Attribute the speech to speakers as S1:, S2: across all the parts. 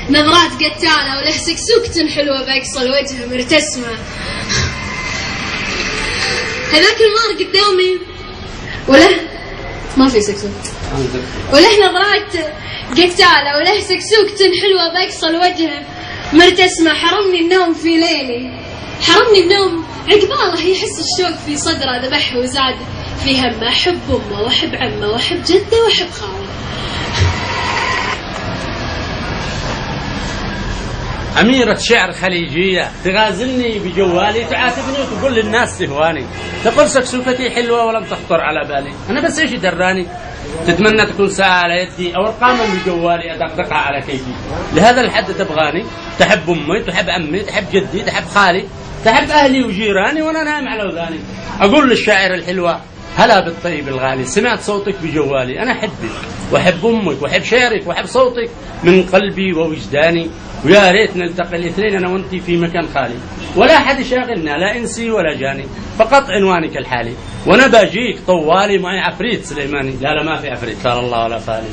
S1: نظرات قتالة وله سكسوكة حلوة بأقصى الوجه مرتسمة. هذاك المار قدامي وله ما في سكسوك، وله نظرات قتالة وله سكسوكة حلوة بأقصى الوجه مرتسمة. حرمني النوم في ليلي، حرمني النوم عقباله يحس الشوق في صدره ذبحه وزاد في همه. أحب أمه وأحب عمه وأحب جده وأحب خاله.
S2: أميرة شعر خليجية تغازلني بجوالي، تعاتبني وتقول للناس تهواني، تقول سكسوكتي حلوة ولم تخطر على بالي. أنا بس إيش دراني؟ تتمنى تكون ساعة على يدي أو أرقاما بجوالي أدقدقها على كيفي. لهذا الحد تبغاني؟ تحب أمي، تحب عمي، تحب جدي، تحب خالي، تحب أهلي وجيراني وأنا نايم على وذاني. أقول للشاعر الحلوة هلا بالطيب الغالي، سمعت صوتك بجوالي. أنا أحبك وأحب أمك وأحب شعرك وأحب صوتك من قلبي ووجداني، ويا ريت نلتقي الاثنين أنا وأنتي في مكان خالي، ولا أحد يشاغلنا لا إنسي ولا جاني، فقط عنوانك الحالي. وأنا باجيك طوالي معي عفريت سليماني. لا ما في عفريت، لا الله ولا فالي.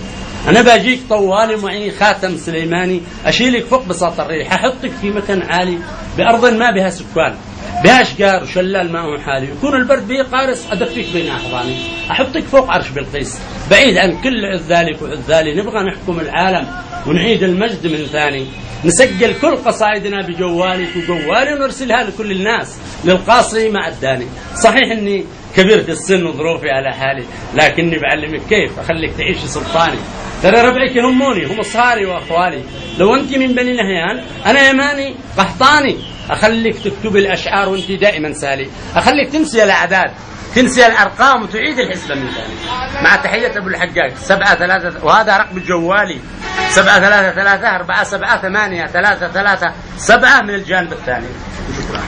S2: أنا باجيك طوالي معي خاتم سليماني، أشيلك فوق بساط الريح، أحطك في مكان عالي بأرض ما بها سكان، بها أشجار وشلال ماء حالي، يكون البرد به قارس أدفك بين أحضاني، أحطك فوق عرش بلقيس بعيد عن كل عذالك وعذالي. نبغى نحكم العالم ونعيد المجد من ثاني، نسجل كل قصائدنا بجوالك وجوالي ونرسلها لكل الناس للقاصي مع الداني. صحيح إني كبرت السن وظروفي على حالي، لكني بعلمك كيف أخليك تعيش سلطاني. ترى ربعك يهموني، هم أصهاري وأخوالي. لو أنت من بني نهيان أنا يماني قحطاني. أخليك تكتب الأشعار وأنت دائما سالي، أخليك تنسي الأعداد، تنسي الأرقام وتعيد الحسبة من ثاني. مع تحية أبو الحجاج 7-3، وهذا رقم جوالي 7-3-3-4-7-8-3-3-7 من الجانب الثاني. شكرا.